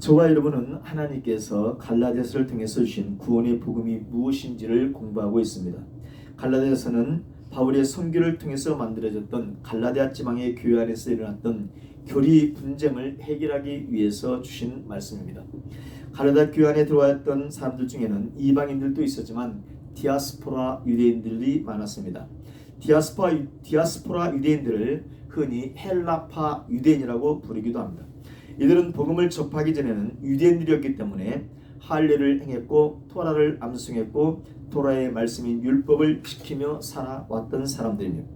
저와 여러분은 하나님께서 갈라디아서를 통해서 주신 구원의 복음이 무엇인지를 공부하고 있습니다. 갈라디아서는 바울의 선교를 통해서 만들어졌던 갈라디아 지방의 교회 안에서 일어났던 교리 분쟁을 해결하기 위해서 주신 말씀입니다. 갈라디아 교회 안에 들어왔던 사람들 중에는 이방인들도 있었지만 디아스포라 유대인들이 많았습니다. 디아스포라 유대인들을 흔히 헬라파 유대인이라고 부르기도 합니다. 이들은 복음을 접하기 전에는 유대인들이었기 때문에 할례를 행했고 토라를 암송했고 토라의 말씀인 율법을 지키며 살아왔던 사람들입니다.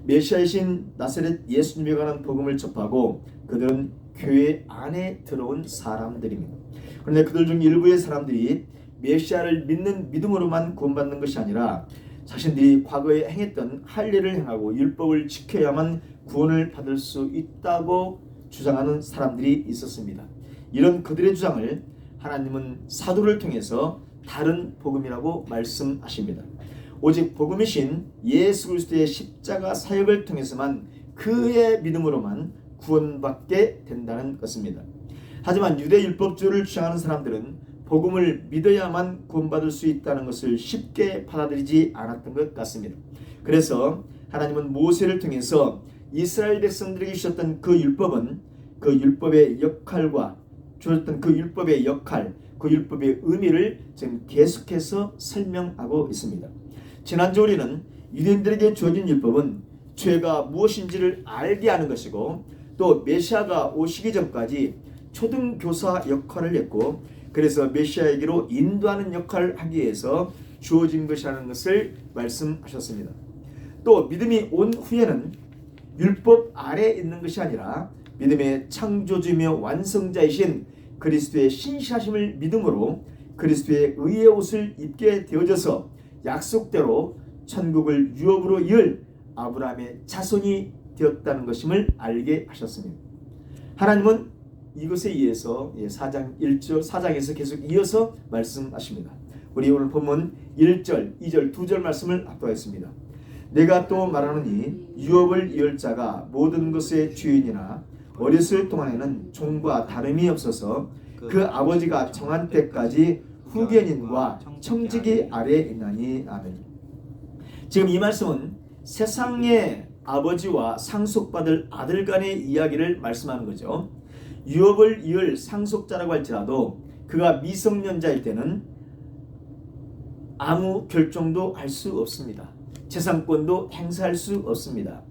메시아이신 나사렛 예수님에 관한 복음을 접하고 그들은 교회 안에 들어온 사람들입니다. 그런데 그들 중 일부의 사람들이 메시아를 믿는 믿음으로만 구원받는 것이 아니라 자신들이 과거에 행했던 할례를 행하고 율법을 지켜야만 구원을 받을 수 있다고 주장하는 사람들이 있었습니다. 이런 그들의 주장을 하나님은 사도를 통해서 다른 복음이라고 말씀하십니다. 오직 복음이신 예수 그리스도의 십자가 사역을 통해서만 그의 믿음으로만 구원받게 된다는 것입니다. 하지만 유대 율법주의를 주장하는 사람들은 복음을 믿어야만 구원받을 수 있다는 것을 쉽게 받아들이지 않았던 것 같습니다. 그래서 하나님은 모세를 통해서 이스라엘 백성들에게 주셨던 그 율법은 그 율법의 역할과 주셨던 그 율법의 역할, 그 율법의 의미를 지금 계속해서 설명하고 있습니다. 지난주 우리는 유대인들에게 주어진 율법은 죄가 무엇인지를 알게 하는 것이고 또 메시아가 오시기 전까지 초등교사 역할을 했고 그래서 메시아에게로 인도하는 역할을 하기 위해서 주어진 것이라는 것을 말씀하셨습니다. 또 믿음이 온 후에는 율법 아래에 있는 것이 아니라 믿음의 창조주이며 완성자이신 그리스도의 신실하심을 믿음으로 그리스도의 의의 옷을 입게 되어져서 약속대로 천국을 유업으로 이을 아브라함의 자손이 되었다는 것임을 알게 하셨습니다. 하나님은 이것에 의해서 4장에서 계속 이어서 말씀하십니다. 우리 오늘 본문 1절, 2절, 2절 말씀을 합독하겠습니다. 내가 또 말하노니 유업을 이을 자가 모든 것의 주인이나 어렸을 동안에는 종과 다름이 없어서 그 아버지가 정한 때까지 후견인과 청지기 아래에 있나니. 아멘. 지금 이 말씀은 세상의 아버지와 상속받을 아들 간의 이야기를 말씀하는 거죠. 유업을 이을 상속자라고 할지라도 그가 미성년자일 때는 아무 결정도 할 수 없습니다. 재산권도 행사할 수 없습니다.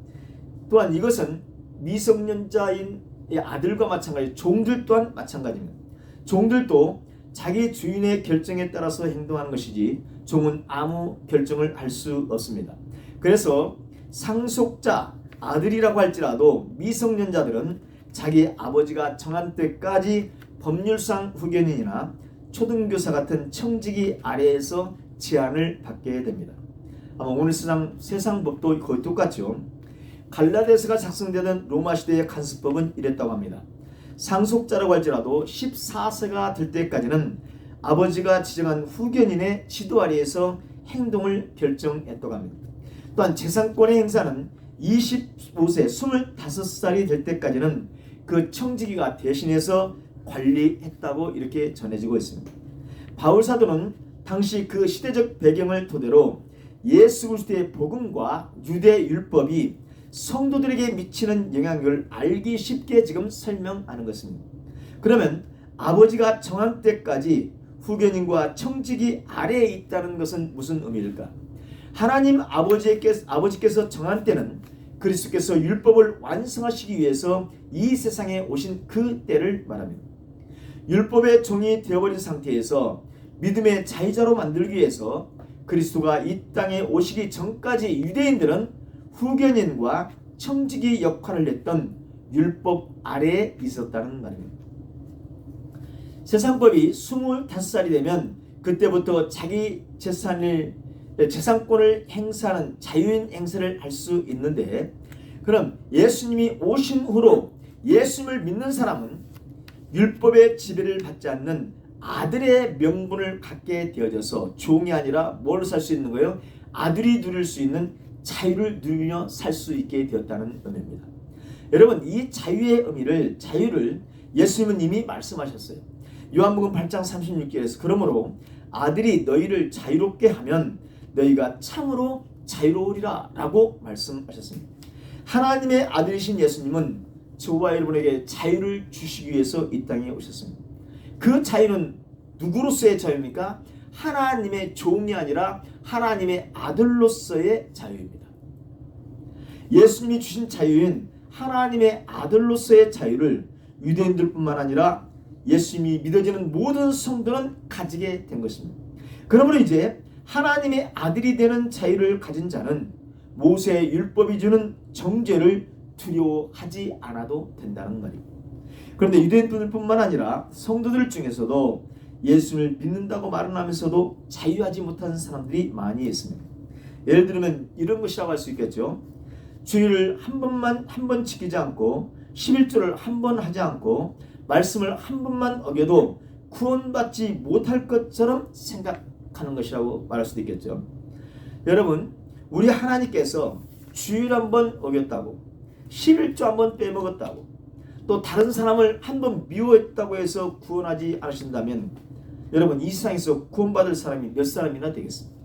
또한 이것은 미성년자인 아들과 마찬가지, 종들 또한 마찬가지입니다. 종들도 자기 주인의 결정에 따라서 행동하는 것이지 종은 아무 결정을 할 수 없습니다. 그래서 상속자, 아들이라고 할지라도 미성년자들은 자기 아버지가 정한 때까지 법률상 후견인이나 초등교사 같은 청지기 아래에서 제한을 받게 됩니다. 아마 오늘 세상 법도 거의 똑같죠. 갈라디아서가 작성되는 로마 시대의 간수법은 이랬다고 합니다. 상속자라고 할지라도 14세가 될 때까지는 아버지가 지정한 후견인의 지도 아래에서 행동을 결정했다고 합니다. 또한 재산권의 행사는 25세, 25살이 될 때까지는 그 청지기가 대신해서 관리했다고 이렇게 전해지고 있습니다. 바울 사도는 당시 그 시대적 배경을 토대로 예수 그리스도의 복음과 유대 율법이 성도들에게 미치는 영향을 알기 쉽게 지금 설명하는 것입니다. 그러면 아버지가 정한 때까지 후견인과 청지기 아래에 있다는 것은 무슨 의미일까? 하나님 아버지께서 정한 때는 그리스도께서 율법을 완성하시기 위해서 이 세상에 오신 그 때를 말합니다. 율법의 종이 되어버린 상태에서 믿음의 자유자로 만들기 위해서 그리스도가 이 땅에 오시기 전까지 유대인들은 후견인과 청지기 역할을 했던 율법 아래에 있었다는 말입니다. 세상법이 25살이 되면 그때부터 자기 재산권을 행사하는 자유인 행사를 할 수 있는데, 그럼 예수님이 오신 후로 예수님을 믿는 사람은 율법의 지배를 받지 않는 아들의 명분을 갖게 되어져서 종이 아니라 뭘 살 수 있는 거예요? 아들이 누릴 수 있는 자유를 누리며 살 수 있게 되었다는 의미입니다. 여러분, 이 자유의 의미를, 자유를 예수님은 이미 말씀하셨어요. 요한복음 8장 36절에서 그러므로 아들이 너희를 자유롭게 하면 너희가 참으로 자유로우리라 라고 말씀하셨습니다. 하나님의 아들이신 예수님은 저와 여러분에게 자유를 주시기 위해서 이 땅에 오셨습니다. 그 자유는 누구로서의 자유입니까? 하나님의 종이 아니라 하나님의 아들로서의 자유입니다. 예수님이 주신 자유인 하나님의 아들로서의 자유를 유대인들뿐만 아니라 예수님이 믿어지는 모든 성도는 가지게 된 것입니다. 그러므로 이제 하나님의 아들이 되는 자유를 가진 자는 모세의 율법이 주는 정죄를 두려워하지 않아도 된다는 말입니다. 그런데 유대인뿐만 아니라 성도들 중에서도 예수를 믿는다고 말은 하면서도 자유하지 못한 사람들이 많이 있습니다. 예를 들면 이런 것이라고 할 수 있겠죠. 주일을 한 번 지키지 않고 11조를 한 번 하지 않고 말씀을 한 번만 어겨도 구원받지 못할 것처럼 생각하는 것이라고 말할 수도 있겠죠. 여러분, 우리 하나님께서 주일 한 번 어겼다고 11조 한 번 빼먹었다고 또 다른 사람을 한 번 미워했다고 해서 구원하지 않으신다면 여러분, 이 세상에서 구원받을 사람이 몇 사람이나 되겠습니까?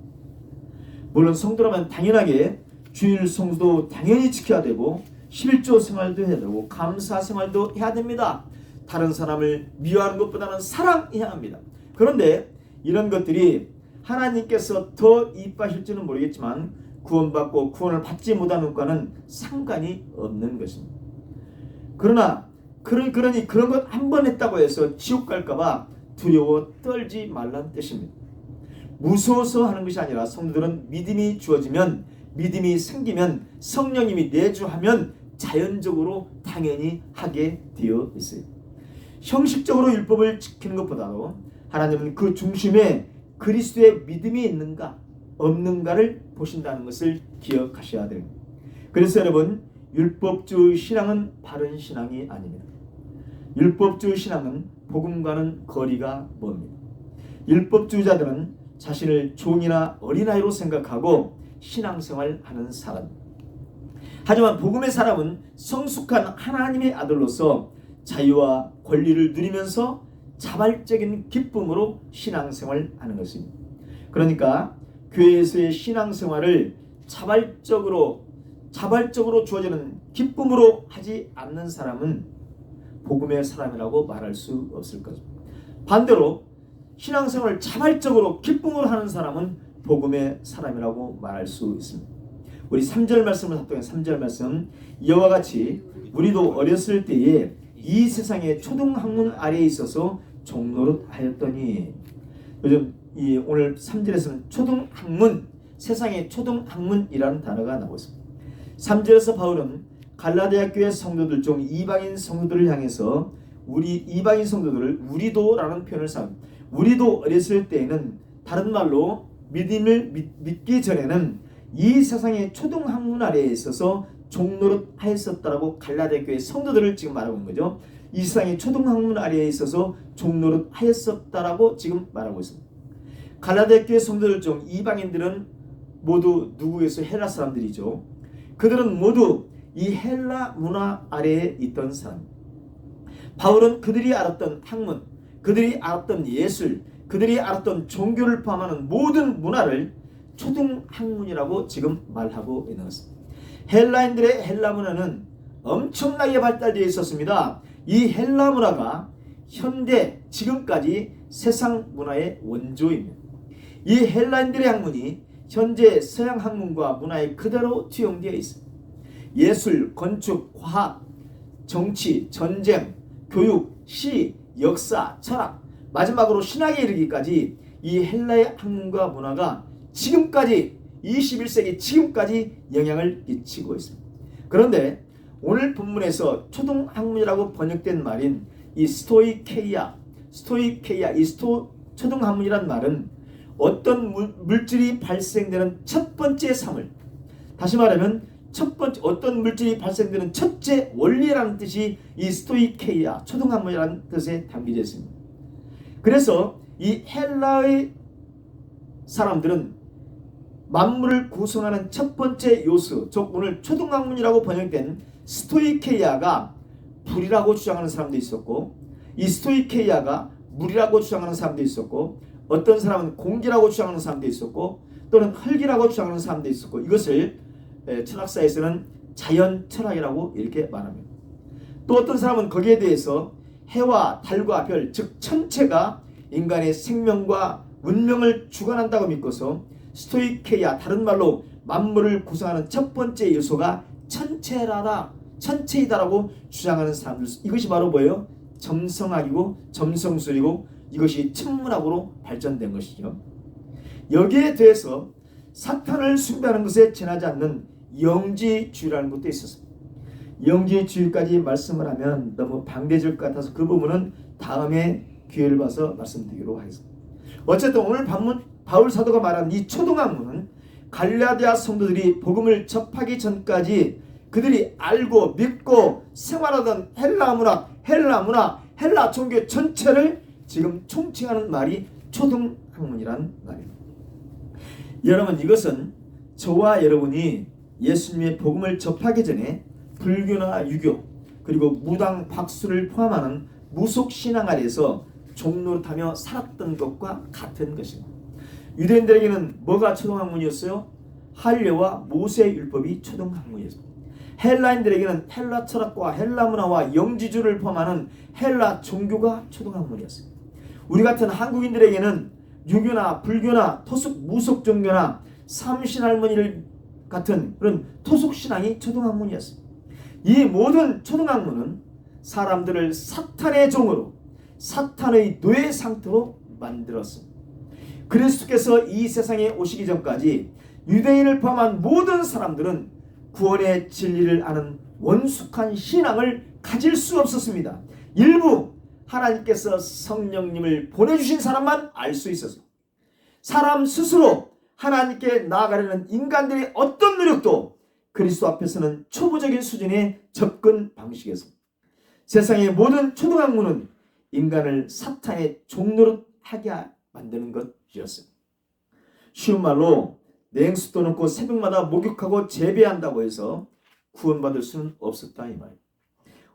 물론 성도라면 당연하게 주일 성수도 당연히 지켜야 되고 11조 생활도 해야 되고 감사 생활도 해야 됩니다. 다른 사람을 미워하는 것보다는 사랑해야 합니다. 그런데 이런 것들이 하나님께서 더 이뻐하실지는 모르겠지만 구원받고 구원을 받지 못하는 것과는 상관이 없는 것입니다. 그러나 그런 것 한 번 했다고 해서 지옥 갈까봐 두려워 떨지 말라는 뜻입니다. 무서워서 하는 것이 아니라 성도들은 믿음이 주어지면, 믿음이 생기면, 성령님이 내주하면 자연적으로 당연히 하게 되어 있어요. 형식적으로 율법을 지키는 것보다도 하나님은 그 중심에 그리스도의 믿음이 있는가 없는가를 보신다는 것을 기억하셔야 됩니다. 그래서 여러분, 율법주의 신앙은 바른 신앙이 아닙니다. 율법주의 신앙은 복음과는 거리가 멉니다. 율법주의자들은 자신을 종이나 어린아이로 생각하고 신앙생활하는 사람입니다. 하지만 복음의 사람은 성숙한 하나님의 아들로서 자유와 권리를 누리면서 자발적인 기쁨으로 신앙생활하는 것입니다. 그러니까 교회에서의 신앙생활을 자발적으로 주어지는 기쁨으로 하지 않는 사람은 복음의 사람이라고 말할 수 없을 것입니다. 반대로 신앙생활을 자발적으로 기쁨으로 하는 사람은 복음의 사람이라고 말할 수 있습니다. 우리 3절 말씀을 합독한 3절 말씀, 이와 같이 우리도 어렸을 때에 이 세상의 초등학문 아래에 있어서 종노릇하였더니, 요즘 오늘 3절에서는 초등학문, 세상의 초등학문이라는 단어가 나오고 있습니다. 3절에서 바울은 갈라디아 교회 성도들 중 이방인 성도들을 향해서 우리 이방인 성도들을 우리도라는 표현을 씁니다. 우리도 어렸을 때에는, 다른 말로 믿음을 믿기 전에는 이 세상의 초등학문 아래에 있어서 종노릇 하였었다라고 갈라디아 교회 성도들을 지금 말하고 있는 거죠. 이 세상의 초등학문 아래에 있어서 종노릇 하였었다라고 지금 말하고 있습니다. 갈라디아 교회 성도들 중 이방인들은 모두 누구에서 헬라 사람들이죠. 그들은 모두 이 헬라 문화 아래에 있던 사람. 바울은 그들이 알았던 학문, 그들이 알았던 예술, 그들이 알았던 종교를 포함하는 모든 문화를 초등학문이라고 지금 말하고 있는 것입니다. 헬라인들의 헬라 문화는 엄청나게 발달되어 있었습니다. 이 헬라 문화가 현대 지금까지 세상 문화의 원조입니다. 이 헬라인들의 학문이 현재 서양 학문과 문화에 그대로 투영되어 있습니다. 예술, 건축, 과학, 정치, 전쟁, 교육, 시, 역사, 철학, 마지막으로 신학에 이르기까지 이 헬라의 학문과 문화가 지금까지 21세기 지금까지 영향을 끼치고 있습니다. 그런데 오늘 본문에서 초등학문이라고 번역된 말인 이 스토이케이아, 이 초등학문이란 말은 어떤 물질이 발생되는 첫 번째 사물, 다시 말하면 어떤 물질이 발생되는 첫째 원리라는 뜻이 이 스토이케이아, 초등학문이라는 뜻에 담겨져 있습니다. 그래서 이 헬라의 사람들은 만물을 구성하는 첫 번째 요소, 즉 오늘 초등학문이라고 번역된 스토이케이아가 불이라고 주장하는 사람도 있었고, 이 스토이케이아가 물이라고 주장하는 사람도 있었고, 어떤 사람은 공기라고 주장하는 사람도 있었고, 또는 흙이라고 주장하는 사람도 있었고, 이것을 철학사에서는 자연 철학이라고 이렇게 말합니다. 또 어떤 사람은 거기에 대해서 해와 달과 별, 즉 천체가 인간의 생명과 문명을 주관한다고 믿고서 스토이케야, 다른 말로 만물을 구성하는 첫 번째 요소가 천체이다라고 주장하는 사람들, 이것이 바로 뭐예요? 점성학이고 점성술이고, 이것이 천문학으로 발전된 것이죠. 여기에 대해서 사탄을 숭배하는 것에 지나지 않는 영지주의라는 것도 있었습니다. 영지주의까지 말씀을 하면 너무 방대질 것 같아서 그 부분은 다음에 기회를 봐서 말씀드리도록 하겠습니다. 어쨌든 오늘 바울 사도가 말한 이 초등학문은 갈라디아 성도들이 복음을 접하기 전까지 그들이 알고 믿고 생활하던 헬라 문화, 헬라 종교 전체를 지금 총칭하는 말이 초등학문이란 말입니다. 여러분, 이것은 저와 여러분이 예수님의 복음을 접하기 전에 불교나 유교, 그리고 무당 박수를 포함하는 무속신앙 아래에서 종노릇하며 살았던 것과 같은 것입니다. 유대인들에게는 뭐가 초등학문이었어요? 할례와 모세율법이 초등학문이었습니다. 헬라인들에게는 헬라 철학과 헬라 문화와 영지주를 포함하는 헬라 종교가 초등학문이었습니다. 우리 같은 한국인들에게는 유교나 불교나 토속 무속 종교나 삼신할머니를 같은 그런 토속신앙이 초등학문이었습니다. 이 모든 초등학문은 사람들을 사탄의 종으로, 사탄의 노예 상태로 만들었습니다. 그리스도께서 이 세상에 오시기 전까지 유대인을 포함한 모든 사람들은 구원의 진리를 아는 원숙한 신앙을 가질 수 없었습니다. 일부 하나님께서 성령님을 보내주신 사람만 알 수 있었어요. 사람 스스로 하나님께 나아가려는 인간들의 어떤 노력도 그리스도 앞에서는 초보적인 수준의 접근 방식이었습니다. 세상의 모든 초등학문은 인간을 사탄의 종노릇하게 만드는 것이었어요. 쉬운 말로 냉수 떠놓고 새벽마다 목욕하고 재배한다고 해서 구원받을 수는 없었다, 이 말이에요.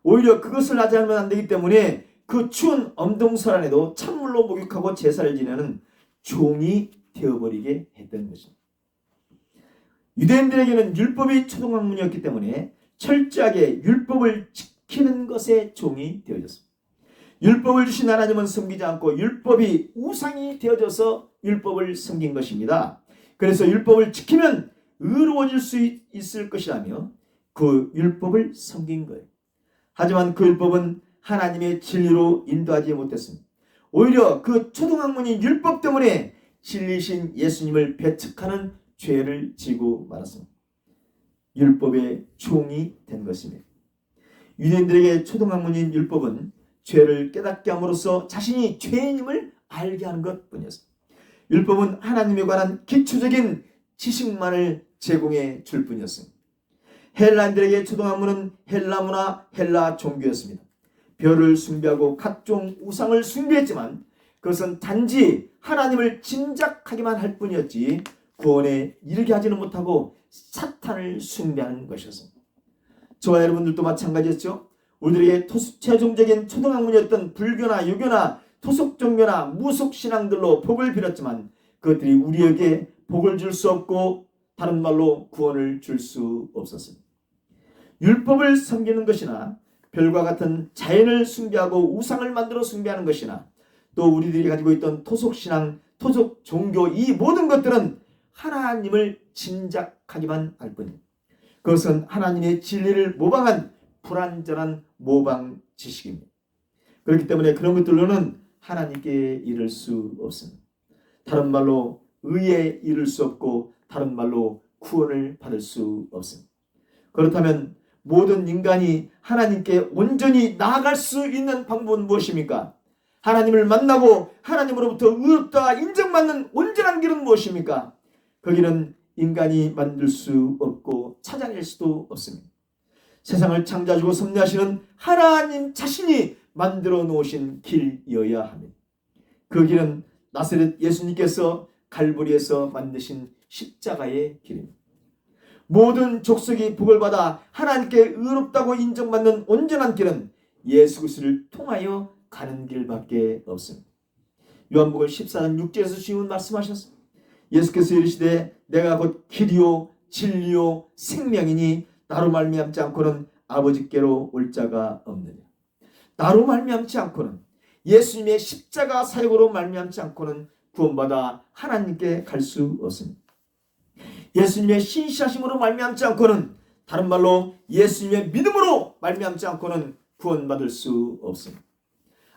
오히려 그것을 하지 않으면 안 되기 때문에 그 추운 엄동설 안에도 찬물로 목욕하고 제사를 지내는 종이 되어버리게 했던 것입니다. 유대인들에게는 율법이 초등학문이었기 때문에 철저하게 율법을 지키는 것에 종이 되어졌습니다. 율법을 주신 하나님은 섬기지 않고 율법이 우상이 되어져서 율법을 섬긴 것입니다. 그래서 율법을 지키면 의로워질 수 있을 것이라며 그 율법을 섬긴 거예요. 하지만 그 율법은 하나님의 진리로 인도하지 못했습니다. 오히려 그 초등학문인 율법 때문에 진리신 예수님을 배척하는 죄를 지고 말았습니다. 율법의 종이 된 것입니다. 유대인들에게 초등학문인 율법은 죄를 깨닫게 함으로써 자신이 죄인임을 알게 하는 것뿐이었습니다. 율법은 하나님에 관한 기초적인 지식만을 제공해 줄 뿐이었습니다. 헬라인들에게 초등학문은 헬라 문화, 헬라 종교였습니다. 별을 숭배하고 각종 우상을 숭배했지만 그것은 단지 하나님을 짐작하기만 할 뿐이었지 구원에 이르게 하지는 못하고 사탄을 숭배하는 것이었습니다. 저와 여러분들도 마찬가지였죠. 우리들에게 최종적인 초등학문이었던 불교나 유교나 토속 종교나 무속 신앙들로 복을 빌었지만 그것들이 우리에게 복을 줄 수 없고 다른 말로 구원을 줄 수 없었습니다. 율법을 섬기는 것이나 별과 같은 자연을 숭배하고 우상을 만들어 숭배하는 것이나 또 우리들이 가지고 있던 토속 신앙, 토속 종교, 이 모든 것들은 하나님을 짐작하기만 할 뿐입니다. 그것은 하나님의 진리를 모방한 불완전한 모방 지식입니다. 그렇기 때문에 그런 것들로는 하나님께 이를 수 없습니다. 다른 말로 의에 이를 수 없고 다른 말로 구원을 받을 수 없습니다. 그렇다면 모든 인간이 하나님께 온전히 나아갈 수 있는 방법은 무엇입니까? 하나님을 만나고 하나님으로부터 의롭다 인정받는 온전한 길은 무엇입니까? 그 길은 인간이 만들 수 없고 찾아낼 수도 없습니다. 세상을 창조하시고 섭리하시는 하나님 자신이 만들어 놓으신 길이어야 합니다. 그 길은 나사렛 예수님께서 갈보리에서 만드신 십자가의 길입니다. 모든 족속이 복을 받아 하나님께 의롭다고 인정받는 온전한 길은 예수 그리스도를 통하여 가는 길밖에 없습니다. 요한복음 14장 6절에서 주님은 말씀하셨습니다. 예수께서 이르시되 내가 곧 길이요 진리요 생명이니 나로 말미암지 않고는 아버지께로 올 자가 없느냐. 나로 말미암지 않고는, 예수님의 십자가 사역으로 말미암지 않고는 구원받아 하나님께 갈 수 없습니다. 예수님의 신실하심으로 말미암지 않고는, 다른 말로 예수님의 믿음으로 말미암지 않고는 구원받을 수 없습니다.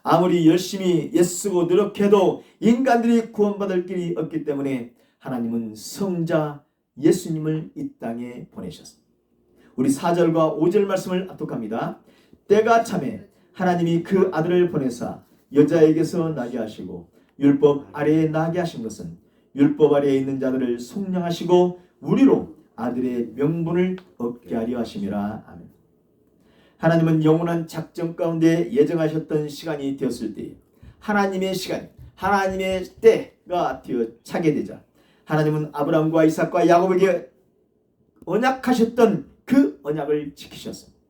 아무리 열심히 애쓰고 노력해도 인간들이 구원받을 길이 없기 때문에 하나님은 성자 예수님을 이 땅에 보내셨습니다. 우리 4절과 5절 말씀을 압독합니다. 때가 참에 하나님이 그 아들을 보내사 여자에게서 나게 하시고 율법 아래에 나게 하신 것은 율법 아래에 있는 자들을 속량하시고 우리로 아들의 명분을 얻게 하려 하심이라. 아멘. 하나님은 영원한 작정 가운데 예정하셨던 시간이 되었을 때, 하나님의 시간, 하나님의 때가 되어 차게 되자 하나님은 아브라함과 이삭과 야곱에게 언약하셨던 그 언약을 지키셨습니다.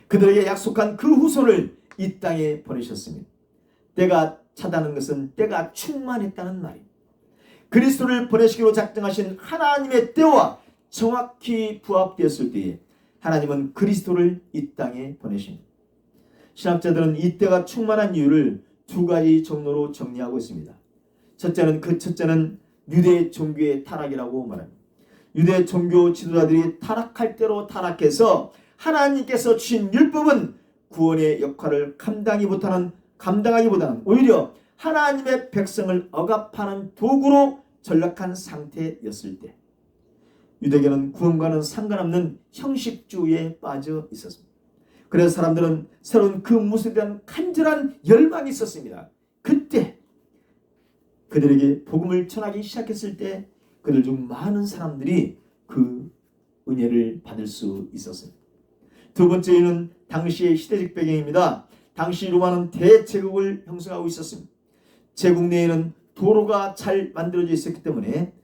그들에게 약속한 그 후손을 이 땅에 보내셨습니다. 때가 차다는 것은 때가 충만했다는 말입니다. 그리스도를 보내시기로 작정하신 하나님의 때와 정확히 부합되었을 때에 하나님은 그리스도를 이 땅에 보내십니다. 신학자들은 이 때가 충만한 이유를 두 가지 종로로 정리하고 있습니다. 첫째는 유대 종교의 타락이라고 말합니다. 유대 종교 지도자들이 타락할 대로 타락해서 하나님께서 주신 율법은 구원의 역할을 감당하기보다는 오히려 하나님의 백성을 억압하는 도구로 전락한 상태였을 때, 유대교는 구원과는 상관없는 형식주의에 빠져 있었습니다. 그래서 사람들은 새로운 그 무엇에 대한 간절한 열망이 있었습니다. 그때 그들에게 복음을 전하기 시작했을 때 그들 중 많은 사람들이 그 은혜를 받을 수 있었습니다. 두 번째는 당시의 시대적 배경입니다. 당시 로마는 대제국을 형성하고 있었습니다. 제국 내에는 도로가 잘 만들어져 있었기 때문에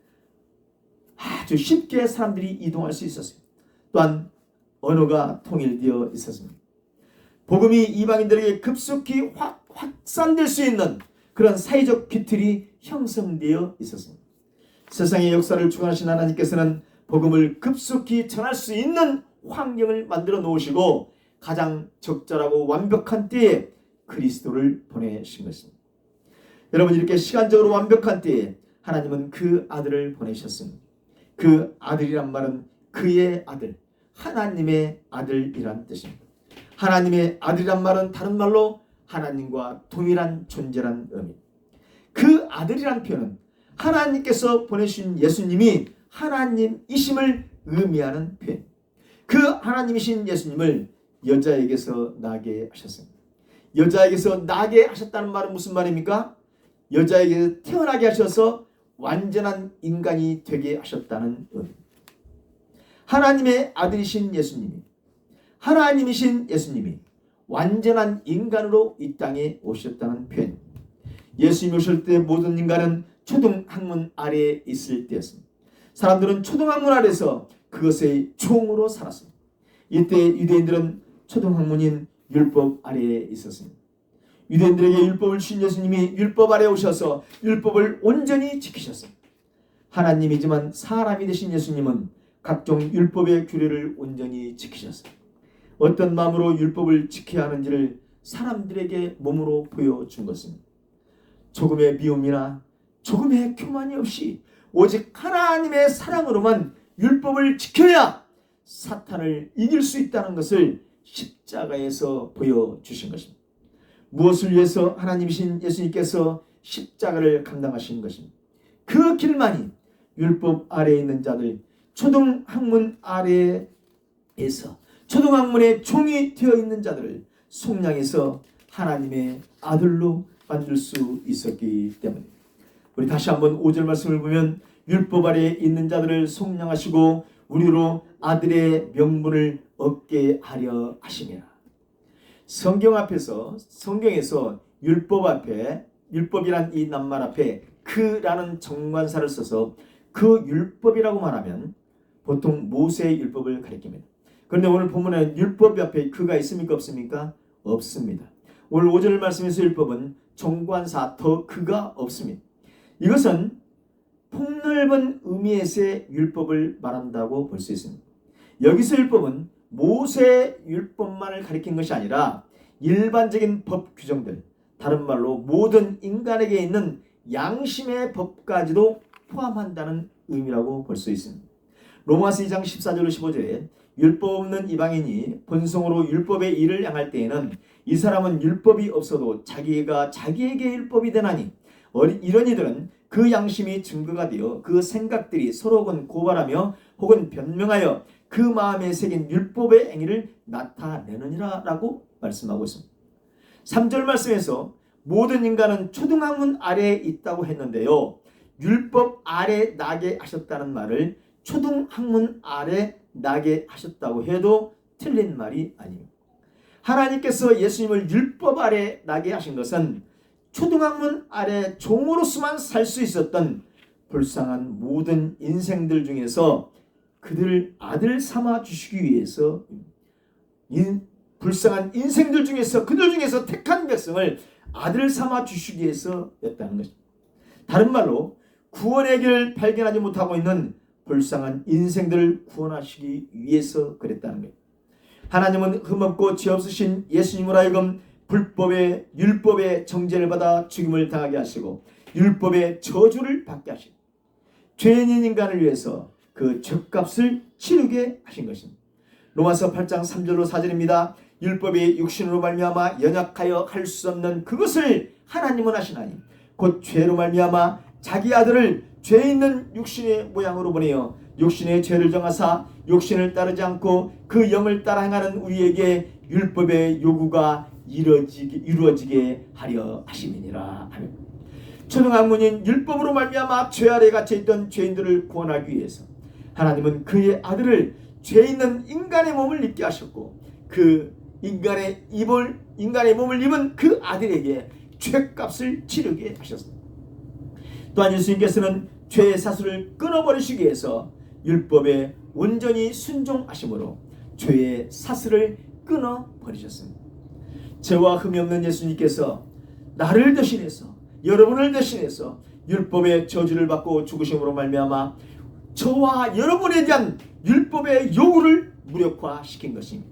아주 쉽게 사람들이 이동할 수 있었습니다. 또한 언어가 통일되어 있었습니다. 복음이 이방인들에게 급속히 확산될 수 있는 그런 사회적 기틀이 형성되어 있었습니다. 세상의 역사를 주관하신 하나님께서는 복음을 급속히 전할 수 있는 환경을 만들어 놓으시고 가장 적절하고 완벽한 때에 그리스도를 보내신 것입니다. 여러분, 이렇게 시간적으로 완벽한 때에 하나님은 그 아들을 보내셨습니다. 그 아들이란 말은 그의 아들, 하나님의 아들이란 뜻입니다. 하나님의 아들이란 말은 다른 말로 하나님과 동일한 존재란 의미. 그 아들이란 표현은 하나님께서 보내신 예수님이 하나님이심을 의미하는 표현. 그 하나님이신 예수님을 여자에게서 나게 하셨습니다. 여자에게서 나게 하셨다는 말은 무슨 말입니까? 여자에게서 태어나게 하셔서 완전한 인간이 되게 하셨다는 의미. 하나님의 아들이신 예수님이, 하나님이신 예수님이 완전한 인간으로 이 땅에 오셨다는 표현. 예수님이 오실 때 모든 인간은 초등학문 아래에 있을 때였습니다. 사람들은 초등학문 아래에서 그것의 종으로 살았습니다. 이때 유대인들은 초등학문인 율법 아래에 있었습니다. 유대인들에게 율법을 주신 예수님이 율법 아래에 오셔서 율법을 온전히 지키셨습니다. 하나님이지만 사람이 되신 예수님은 각종 율법의 규례를 온전히 지키셨습니다. 어떤 마음으로 율법을 지켜야 하는지를 사람들에게 몸으로 보여준 것입니다. 조금의 미움이나 조금의 교만이 없이 오직 하나님의 사랑으로만 율법을 지켜야 사탄을 이길 수 있다는 것을 십자가에서 보여주신 것입니다. 무엇을 위해서 하나님이신 예수님께서 십자가를 감당하신 것입니다. 그 길만이 율법 아래에 있는 자들, 초등학문 아래에서 초등학문의 종이 되어 있는 자들을 속량해서 하나님의 아들로 만들 수 있었기 때문입니다. 우리 다시 한번 5절 말씀을 보면 율법 아래에 있는 자들을 속량하시고 우리로 아들의 명분을 얻게 하려 하심이라. 성경에서 율법 앞에, 율법이란 이 낱말 앞에 그라는 정관사를 써서 그 율법이라고 말하면 보통 모세의 율법을 가리킵니다. 그런데 오늘 본문에 율법 앞에 그가 있습니까? 없습니까? 없습니다. 오늘 5절 말씀에서 율법은 정관사 더 그가 없습니다. 이것은 폭넓은 의미에서의 율법을 말한다고 볼 수 있습니다. 여기서 율법은 모세 율법만을 가리킨 것이 아니라 일반적인 법 규정들, 다른 말로 모든 인간에게 있는 양심의 법까지도 포함한다는 의미라고 볼 수 있습니다. 로마서 2장 14절 15절에 율법 없는 이방인이 본성으로 율법의 일을 행할 때에는 이 사람은 율법이 없어도 자기가 자기에게 율법이 되나니 이런 이들은 그 양심이 증거가 되어 그 생각들이 서로 혹은 고발하며 혹은 변명하여 그 마음에 새긴 율법의 행위를 나타내느니라 라고 말씀하고 있습니다. 3절 말씀에서 모든 인간은 초등학문 아래에 있다고 했는데요, 율법 아래 나게 하셨다는 말을 초등학문 아래 나게 하셨다고 해도 틀린 말이 아닙니다. 하나님께서 예수님을 율법 아래 나게 하신 것은 초등학문 아래 종으로서만 살 수 있었던 불쌍한 모든 인생들 중에서 그들을 아들 삼아 주시기 위해서, 불쌍한 인생들 중에서 그들 중에서 택한 백성을 아들 삼아 주시기 위해서였다는 것입니다. 다른 말로 구원의 길을 발견하지 못하고 있는 불쌍한 인생들을 구원하시기 위해서 그랬다는 거예요. 하나님은 흠없고 죄 없으신 예수님으로 하여금 불법의 율법의 정죄를 받아 죽임을 당하게 하시고 율법의 저주를 받게 하시고 죄인인 인간을 위해서 그 죄값을 치르게 하신 것입니다. 로마서 8장 3절로 4절입니다. 율법이 육신으로 말미암아 연약하여 할 수 없는 그것을 하나님은 하시나니 곧 죄로 말미암아 자기 아들을 죄 있는 육신의 모양으로 보내어 육신의 죄를 정하사 육신을 따르지 않고 그 영을 따라 행하는 우리에게 율법의 요구가 이루어지게 하려 하심이니라. 초등학문인 율법으로 말미암아 죄 아래 갇혀있던 죄인들을 구원하기 위해서 하나님은 그의 아들을 죄 있는 인간의 몸을 입게 하셨고 그 인간의 몸을 입은 그 아들에게 죄값을 치르게 하셨습니다. 또한 예수님께서는 죄의 사슬을 끊어버리시기 위해서 율법에 온전히 순종하심으로 죄의 사슬을 끊어버리셨습니다. 죄와 흠이 없는 예수님께서 나를 대신해서, 여러분을 대신해서 율법의 저주를 받고 죽으심으로 말미암아 저와 여러분에 대한 율법의 요구를 무력화시킨 것입니다.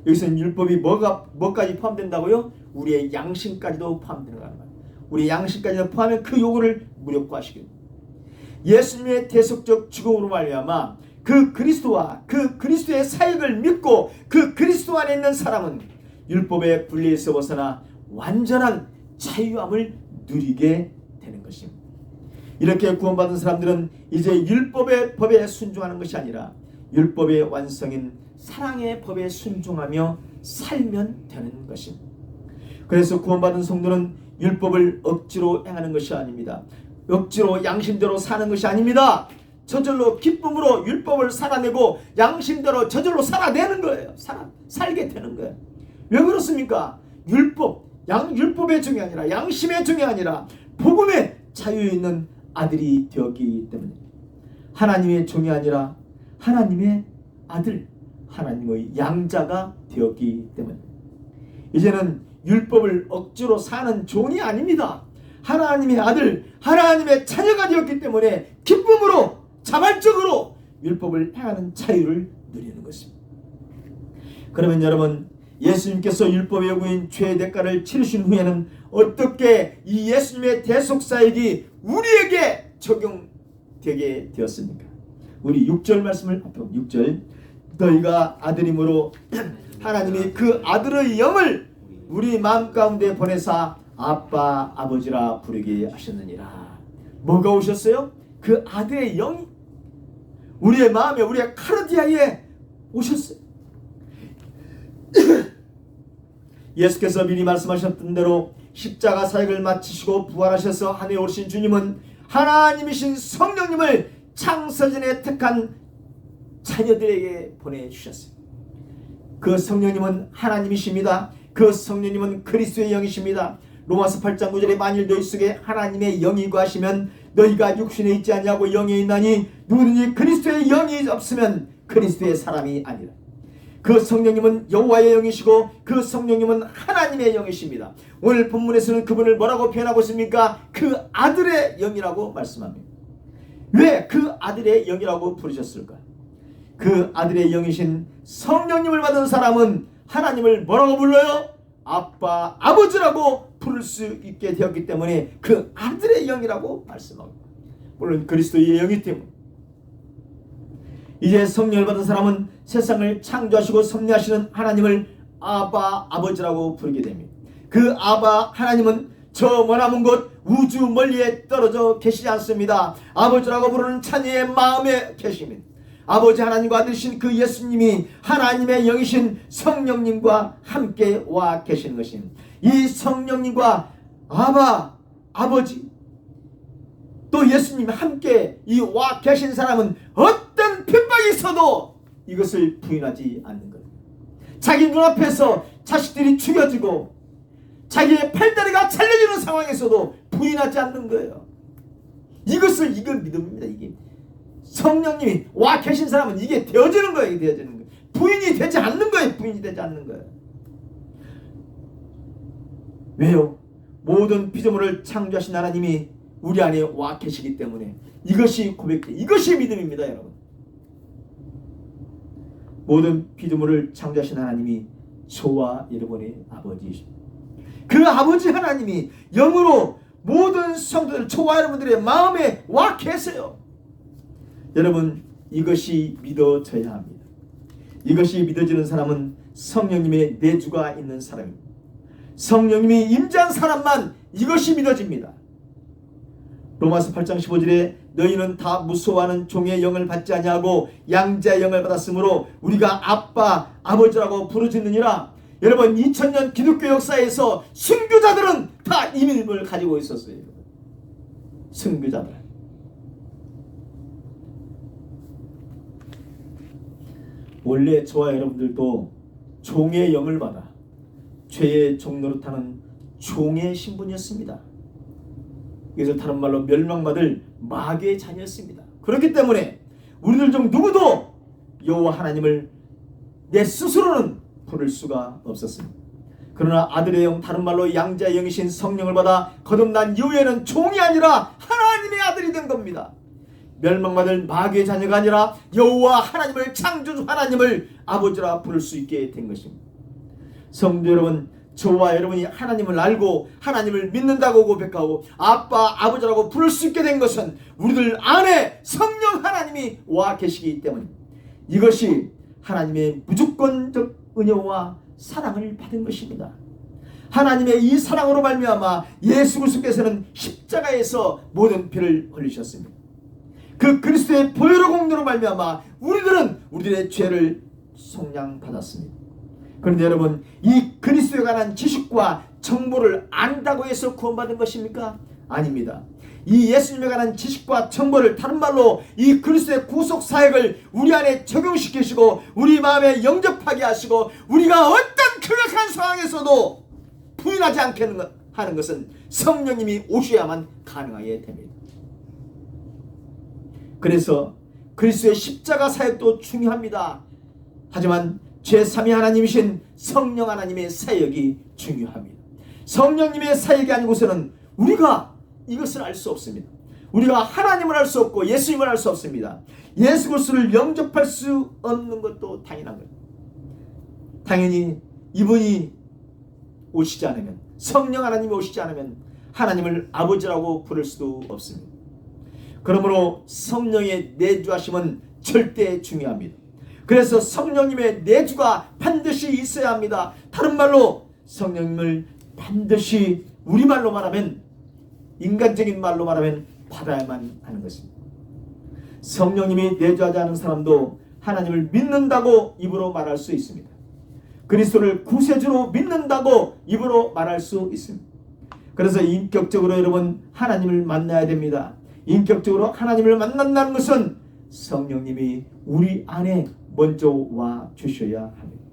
여기서는 율법이 뭐까지 포함된다고요? 우리의 양심까지도 포함되는 거란 말이에요. 우리 양심까지도 포함하면 그 요구를 무력화시킵니다. 예수님의 대속적 죽음으로 말미암아 그 그리스도와 그 그리스도의 사역을 믿고 그 그리스도 안에 있는 사람은 율법의 분리에서 벗어나 완전한 자유함을 누리게 되는 것입니다. 이렇게 구원받은 사람들은 이제 율법의 법에 순종하는 것이 아니라 율법의 완성인 사랑의 법에 순종하며 살면 되는 것입니다. 그래서 구원받은 성도는 율법을 억지로 행하는 것이 아닙니다. 억지로 양심대로 사는 것이 아닙니다. 저절로 기쁨으로 율법을 살아내고 양심대로 저절로 살아내는 거예요. 살게 되는 거예요. 왜 그렇습니까? 율법의 종이 아니라 양심의 종이 아니라 복음의 자유에 있는 아들이 되었기 때문에 하나님의 종이 아니라 하나님의 아들, 하나님의 양자가 되었기 때문에 이제는 율법을 억지로 사는 종이 아닙니다. 하나님의 아들, 하나님의 자녀가 되었기 때문에 기쁨으로 자발적으로 율법을 행하는 자유를 누리는 것입니다. 그러면 여러분, 예수님께서 율법의 요구인 죄의 대가를 치르신 후에는 어떻게 이 예수님의 대속사역이 우리에게 적용되게 되었습니까? 우리 6절 말씀을 합동 6절 너희가 아들임으로 하나님이 그 아들의 영을 우리 마음 가운데 보내사 아빠 아버지라 부르게 하셨느니라. 뭐가 오셨어요? 그 아들의 영이 우리의 마음에, 우리의 카르디아에 오셨어요. 예수께서 미리 말씀하셨던 대로 십자가 사역을 마치시고 부활하셔서 하늘에 오르신 주님은 하나님이신 성령님을 창세전에 택한 자녀들에게 보내주셨어요. 그 성령님은 하나님이십니다. 그 성령님은 그리스도의 영이십니다. 로마서 8장 9절에 만일 너희 속에 하나님의 영이 거하시면 너희가 육신에 있지 아니하고 영에 있나니 누구든지 그리스도의 영이 없으면 그리스도의 사람이 아니라. 그 성령님은 여호와의 영이시고 그 성령님은 하나님 하나님의 영이십니다. 오늘 본문에서는 그분을 뭐라고 표현하고 있습니까? 그 아들의 영이라고 말씀합니다. 왜 그 아들의 영이라고 부르셨을까? 그 아들의 영이신 성령님을 받은 사람은 하나님을 뭐라고 불러요? 아빠, 아버지라고 부를 수 있게 되었기 때문에 그 아들의 영이라고 말씀합니다. 물론 그리스도의 영이 때문에. 이제 성령을 받은 사람은 세상을 창조하시고 섭리하시는 하나님을 아빠, 아버지라고 부르게 됩니다. 그 아바 하나님은 저 머나먼 곳 우주 멀리에 떨어져 계시지 않습니다. 아버지라고 부르는 자녀의 마음에 계십니다. 아버지 하나님과 아들이신 그 예수님이 하나님의 영이신 성령님과 함께 와 계시는 것입니다. 이 성령님과 아바, 아버지, 또 예수님이 함께 이 와 계신 사람은 어떤 핍박이 있어도 이것을 부인하지 않는 거예요. 자기 눈앞에서 자식들이 죽여지고 자기의 팔다리가 잘려지는 상황에서도 부인하지 않는 거예요. 이걸 믿음입니다. 이게 성령님이 와 계신 사람은 이게 되어지는 거예요. 이게 되어지는 거예요. 부인이 되지 않는 거예요. 부인이 되지 않는 거예요. 왜요? 모든 피조물을 창조하신 하나님이 우리 안에 와 계시기 때문에 이것이 고백돼. 이것이 믿음입니다, 여러분. 모든 피조물을 창조하신 하나님이 저와 여러분의 아버지이십니다. 그 아버지 하나님이 영으로 모든 성도들, 저와 여러분들의 마음에 와 계세요. 여러분, 이것이 믿어져야 합니다. 이것이 믿어지는 사람은 성령님의 내주가 있는 사람입니다. 성령님이 임재한 사람만 이것이 믿어집니다. 로마서 8장 15절에 너희는 다 무서워하는 종의 영을 받지 아니하고 양자의 영을 받았으므로 우리가 아빠, 아버지라고 부르짖느니라. 여러분, 2000년 기독교 역사에서 순교자들은 다 이민을 가지고 있었어요. 순교자들. 원래 저와 여러분들도 종의 영을 받아 죄의 종 노릇하는 종의 신분이었습니다. 그래서 다른 말로 멸망받을 마귀의 자녀였습니다. 그렇기 때문에 우리들 중 누구도 여호와 하나님을 내 스스로는 부를 수가 없었습니다. 그러나 아들의 영, 다른 말로 양자의 영이신 성령을 받아 거듭난 이후에는 종이 아니라 하나님의 아들이 된 겁니다. 멸망받을 마귀의 자녀가 아니라 여호와 하나님을, 창조주 하나님을 아버지라 부를 수 있게 된 것입니다. 성도 여러분, 저와 여러분이 하나님을 알고 하나님을 믿는다고 고백하고 아빠, 아버지라고 부를 수 있게 된 것은 우리들 안에 성령 하나님이 와 계시기 때문입니다. 이것이 하나님의 무조건적 은혜와 사랑을 받은 것입니다. 하나님의 이 사랑으로 말미암아 예수 그리스도께서는 십자가에서 모든 피를 흘리셨습니다. 그 그리스도의 보혈의 공로로 말미암아 우리들의 죄를 속량받았습니다. 그런데 여러분, 이 그리스도에 관한 지식과 정보를 안다고 해서 구원받은 것입니까? 아닙니다. 이 예수님에 관한 지식과 정보를, 다른 말로 이 그리스도의 구속 사역을 우리 안에 적용시키시고 우리 마음에 영접하게 하시고 우리가 어떤 극악한 상황에서도 부인하지 않게 하는 것은 성령님이 오셔야만 가능하게 됩니다. 그래서 그리스도의 십자가 사역도 중요합니다. 하지만 제3위 하나님이신 성령 하나님의 사역이 중요합니다. 성령님의 사역이 아니고서는 우리가 이것을 알 수 없습니다. 우리가 하나님을 알 수 없고 예수님을 알 수 없습니다. 예수 그리스도를 영접할 수 없는 것도 당연한 거예요. 당연히 이분이 오시지 않으면, 성령 하나님이 오시지 않으면 하나님을 아버지라고 부를 수도 없습니다. 그러므로 성령의 내주하심은 절대 중요합니다. 그래서 성령님의 내주가 반드시 있어야 합니다. 다른 말로 성령님을 반드시 우리말로 말하면, 인간적인 말로 말하면 받아야만 하는 것입니다. 성령님이 내주하지 않은 사람도 하나님을 믿는다고 입으로 말할 수 있습니다. 그리스도를 구세주로 믿는다고 입으로 말할 수 있습니다. 그래서 인격적으로 여러분 하나님을 만나야 됩니다. 인격적으로 하나님을 만난다는 것은 성령님이 우리 안에 먼저 와 주셔야 합니다.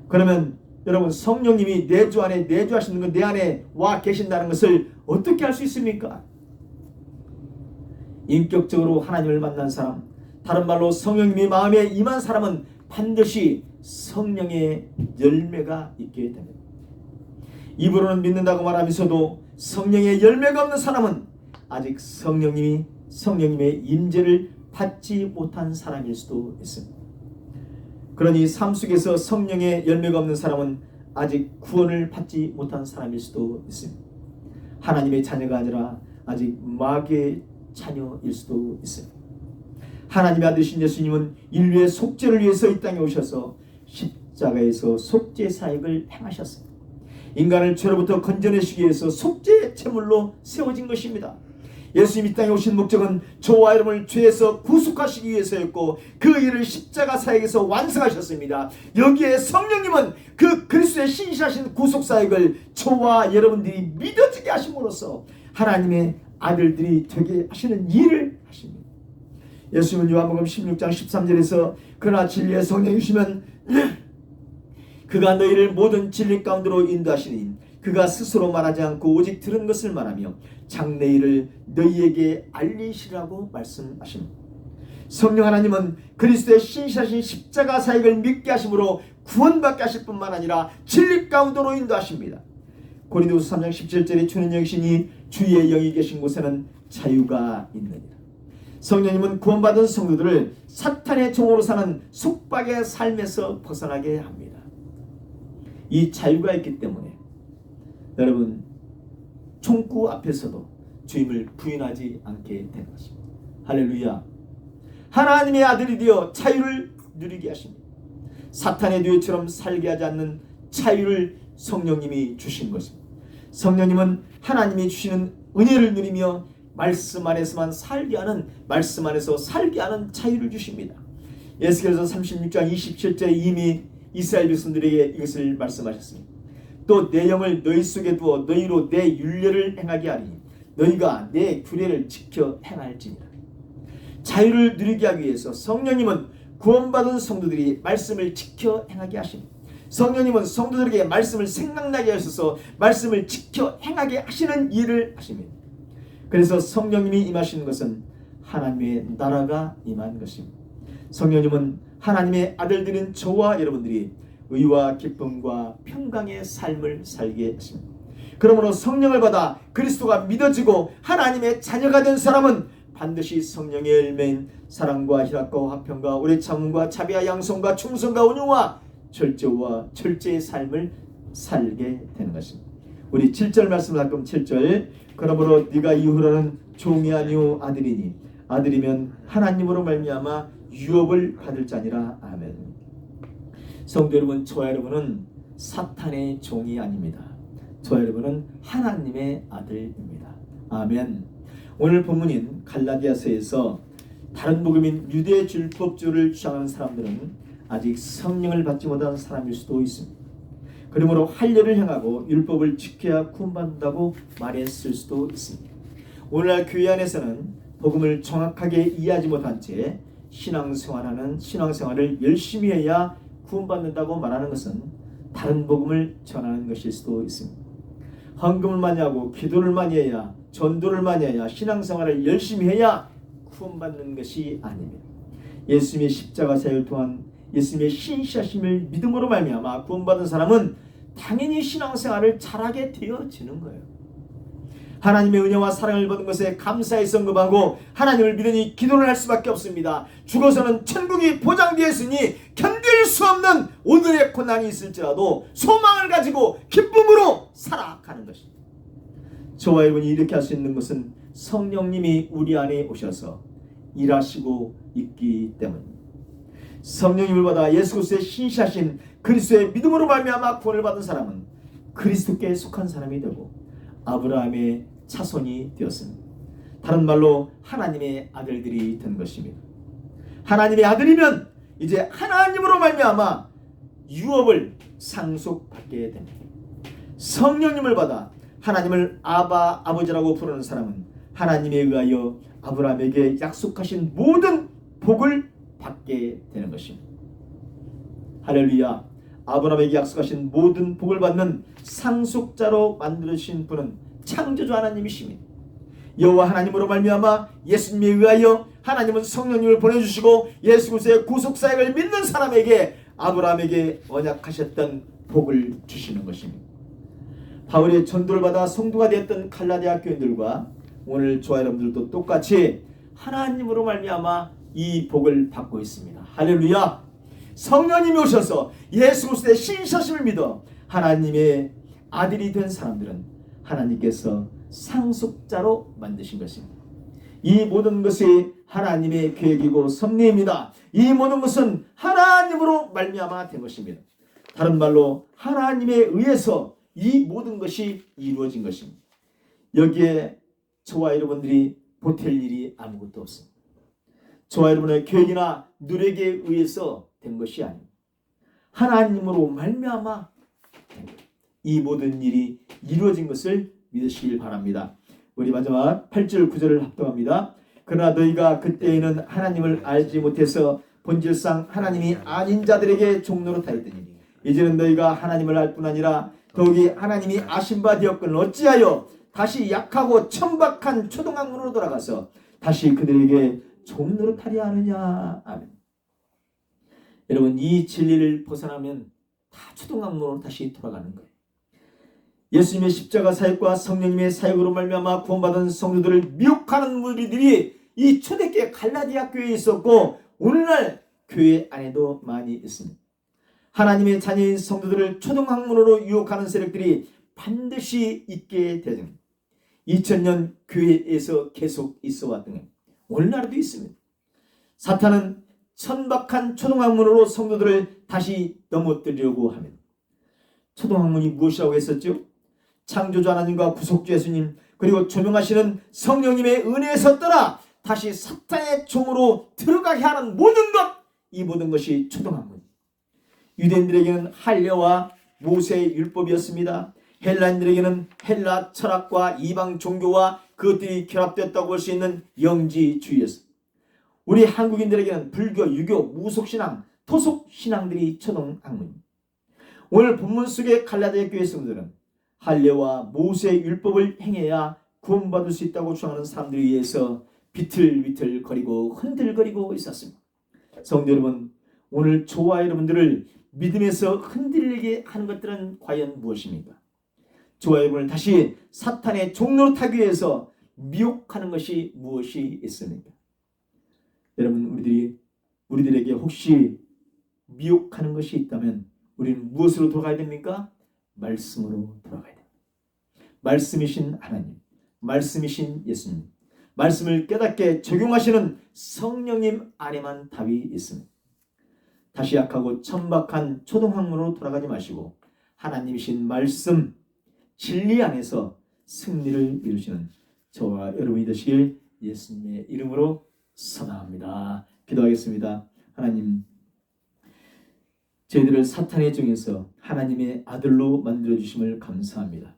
그러면 여러분, 성령님이 내 주 안에 내주하시는 것, 내 안에 와 계신다는 것을 어떻게 할 수 있습니까? 인격적으로 하나님을 만난 사람, 다른 말로 성령님이 마음에 임한 사람은 반드시 성령의 열매가 있게 됩니다. 입으로는 믿는다고 말하면서도 성령의 열매가 없는 사람은 아직 성령님의 임재를 받지 못한 사람일 수도 있습니다. 그러니 삶 속에서 성령의 열매가 없는 사람은 아직 구원을 받지 못한 사람일 수도 있습니다. 하나님의 자녀가 아니라 아직 마귀의 자녀일 수도 있습니다. 하나님의 아들이신 예수님은 인류의 속죄를 위해서 이 땅에 오셔서 십자가에서 속죄 사역을 행하셨습니다. 인간을 죄로부터 건져내시기 위해서 속죄 제물로 세워진 것입니다. 예수님이 이 땅에 오신 목적은 저와 여러분을 죄에서 구속하시기 위해서였고 그 일을 십자가 사역에서 완성하셨습니다. 여기에 성령님은 그 그리스도의 신실하신 구속 사역을 저와 여러분들이 믿어지게 하심으로써 하나님의 아들들이 되게 하시는 일을 하십니다. 예수님은 요한복음 16장 13절에서 그러나 진리의 성령이 주시면 그가 너희를 모든 진리 가운데로 인도하시니 그가 스스로 말하지 않고 오직 들은 것을 말하며 장래일을 너희에게 알리시라고 말씀하십니다. 성령 하나님은 그리스도의 신실하신 십자가 사역을 믿게 하심으로 구원받게 하실 뿐만 아니라 진리 가운데로 인도하십니다. 고린도후서 3장 17절에 주는 영이시니 주의 영이 계신 곳에는 자유가 있느니라. 성령님은 구원받은 성도들을 사탄의 종으로 사는 속박의 삶에서 벗어나게 합니다. 이 자유가 있기 때문에 여러분 총구 앞에서도 주임을 부인하지 않게 되는 것입니다. 할렐루야. 하나님의 아들이 되어 자유를 누리게 하십니다. 사탄의 뒤처럼 살게 하지 않는 자유를 성령님이 주신 것입니다. 성령님은 하나님이 주시는 은혜를 누리며 말씀 안에서만 살게 하는, 말씀 안에서 살게 하는 자유를 주십니다. 에스겔서 36장 27절에 이미 이스라엘 백성들에게 이것을 말씀하셨습니다. 또 내 영을 너희 속에 두어 너희로 내 율례를 행하게 하리니 너희가 내 규례를 지켜 행할지니라. 자유를 누리게 하기 위해서 성령님은 구원받은 성도들이 말씀을 지켜 행하게 하십니다. 성령님은 성도들에게 말씀을 생각나게 하셔서 말씀을 지켜 행하게 하시는 일을 하십니다. 그래서 성령님이 임하시는 것은 하나님의 나라가 임한 것입니다. 성령님은 하나님의 아들들인 저와 여러분들이 의와 기쁨과 평강의 삶을 살게 하십니다. 그러므로 성령을 받아 그리스도가 믿어지고 하나님의 자녀가 된 사람은 반드시 성령의 열매인 사랑과 희락과 화평과 오래 참음과 자비와 양성과 충성과 온유와 절제의 삶을 살게 되는 것입니다. 우리 7절 말씀을 할끔 7절 그러므로 네가 이후로는 종이 아니오 아들이니 아들이면 하나님으로 말미암아 유업을 받을 자니라. 아멘. 성도 여러분, 저와 여러분은 사탄의 종이 아닙니다. 저와 여러분은 하나님의 아들입니다. 아멘. 오늘 본문인 갈라디아서에서 다른 복음인 유대 율법주를 주장하는 사람들은 아직 성령을 받지 못한 사람일 수도 있습니다. 그러므로 할례를 행하고 율법을 지켜야 구원받는다고 말했을 수도 있습니다. 오늘날 교회 안에서는 복음을 정확하게 이해하지 못한 채 신앙생활을 열심히 해야 구원받는다고 말하는 것은 다른 복음을 전하는 것일 수도 있습니다. 헌금을 많이 하고 기도를 많이 해야, 전도를 많이 해야, 신앙생활을 열심히 해야 구원받는 것이 아닙니다. 예수님의 십자가 사역을 통한 예수님의 신실하심을 믿음으로 말미암아 구원받은 사람은 당연히 신앙생활을 잘하게 되어지는 거예요. 하나님의 은혜와 사랑을 받은 것에 감사히 성금하고 하나님을 믿으니 기도를 할 수밖에 없습니다. 죽어서는 천국이 보장되어 있으니 견딜 수 없는 오늘의 고난이 있을지라도 소망을 가지고 기쁨으로 살아가는 것입니다. 저와 여러분이 이렇게 할 수 있는 것은 성령님이 우리 안에 오셔서 일하시고 있기 때문입니다. 성령님을 받아 예수 그리스도의 신실하신 그리스도의 믿음으로 말미암아 구원을 받은 사람은 그리스도께 속한 사람이 되고 아브라함의 자손이 되었습니다. 다른 말로 하나님의 아들들이 된 것입니다. 하나님의 아들이면 이제 하나님으로 말미암아 유업을 상속받게 됩니다. 성령님을 받아 하나님을 아바 아버지라고 부르는 사람은 하나님에 의하여 아브라함에게 약속하신 모든 복을 받게 되는 것입니다. 할렐루야. 아브라함에게 약속하신 모든 복을 받는 상속자로 만들어주신 분은 창조주 하나님이십니다. 여호와 하나님으로 말미암아 예수님에 의하여 하나님은 성령님을 보내주시고 예수 그리스도의 구속사역을 믿는 사람에게 아브라함에게 언약하셨던 복을 주시는 것입니다. 바울의 전도를 받아 성도가 되었던 갈라디아 교인들과 오늘 저와 여러분들도 똑같이 하나님으로 말미암아 이 복을 받고 있습니다. 할렐루야. 성령님이 오셔서 예수 그리스도의 신실하심을 믿어 하나님의 아들이 된 사람들은 하나님께서 상속자로 만드신 것입니다. 이 모든 것이 하나님의 계획이고 섭리입니다. 이 모든 것은 하나님으로 말미암아 된 것입니다. 다른 말로 하나님에 의해서 이 모든 것이 이루어진 것입니다. 여기에 저와 여러분들이 보탤 일이 아무것도 없습니다. 저와 여러분의 계획이나 노력에 의해서 된 것이 아닙니다. 하나님으로 말미암아 이 모든 일이 이루어진 것을 믿으시길 바랍니다. 우리 마지막 8절 9절을 합동합니다. 그러나 너희가 그때에는 하나님을 알지 못해서 본질상 하나님이 아닌 자들에게 종노릇하였더니 이제는 너희가 하나님을 알 뿐 아니라 더욱이 하나님이 아신 바 되었거늘 어찌하여 다시 약하고 천박한 초동학문으로 돌아가서 다시 그들에게 종노릇하려 하느냐. 아멘. 여러분, 이 진리를 벗어나면 다 초동학문으로 다시 돌아가는 거예요. 예수님의 십자가 사역과 성령님의 사역으로 말미암아 구원받은 성도들을 미혹하는 무리들이 이 초대교회 갈라디아 교회에 있었고 오늘날 교회 안에도 많이 있습니다. 하나님의 자녀인 성도들을 초등학문으로 유혹하는 세력들이 반드시 있게 되는 2000년 교회에서 계속 있어왔던 것, 오늘날도 있습니다. 사탄은 천박한 초등학문으로 성도들을 다시 넘어뜨리려고 합니다. 초등학문이 무엇이라고 했었죠? 창조주 하나님과 구속주 예수님 그리고 조명하시는 성령님의 은혜에서 떠나 다시 사탄의 종으로 들어가게 하는 모든 것, 이 모든 것이 초등학문. 유대인들에게는 할례와 모세의 율법이었습니다. 헬라인들에게는 헬라 철학과 이방 종교와 그것들이 결합되었다고 볼 수 있는 영지주의였습니다. 우리 한국인들에게는 불교, 유교, 무속신앙, 토속신앙들이 초등학문입니다. 오늘 본문 속의 갈라디아 교회 성도들은 할례와 모세의 율법을 행해야 구원받을 수 있다고 주장하는 사람들에 의해서 비틀비틀거리고 흔들거리고 있었습니다. 성도 여러분, 오늘 저와 여러분들을 믿음에서 흔들리게 하는 것들은 과연 무엇입니까? 저와 여러분을 다시 사탄의 종로로 타기 위해서 미혹하는 것이 무엇이 있습니까? 여러분, 우리들에게 혹시 미혹하는 것이 있다면 우리는 무엇으로 돌아가야 됩니까? 말씀으로 돌아가야 됩니다. 말씀이신 하나님, 말씀이신 예수님, 말씀을 깨닫게 적용하시는 성령님 안에만 답이 있습니다. 다시 약하고 천박한 초등학문으로 돌아가지 마시고 하나님이신 말씀, 진리 안에서 승리를 이루시는 저와 여러분이 되시길 예수님의 이름으로 선언합니다. 기도하겠습니다. 하나님, 저희들을 사탄의 종에서 하나님의 아들로 만들어주심을 감사합니다.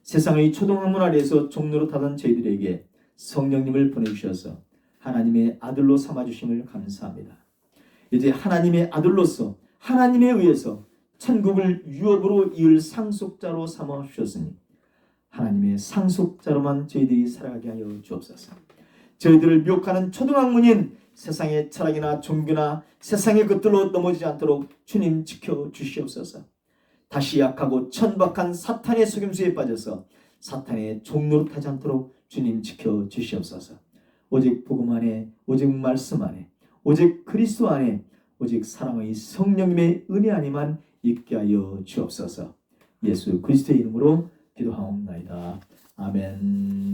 세상의 초등학문 아래에서 종로로 타던 저희들에게 성령님을 보내주셔서 하나님의 아들로 삼아주심을 감사합니다. 이제 하나님의 아들로서 하나님에 의해서 천국을 유업으로 이을 상속자로 삼아 주셨으니 하나님의 상속자로만 저희들이 살아가게 하여 주옵소서. 저희들을 미혹하는 초등학문인 세상의 철학이나 종교나 세상의 것들로 넘어지지 않도록 주님 지켜주시옵소서. 다시 약하고 천박한 사탄의 속임수에 빠져서 사탄의 종로로 타지 않도록 주님 지켜주시옵소서. 오직 복음 안에, 오직 말씀 안에, 오직 그리스도 안에, 오직 사랑의 성령님의 은혜 안에만 있게 하여 주옵소서. 예수 그리스도의 이름으로 기도하옵나이다. 아멘.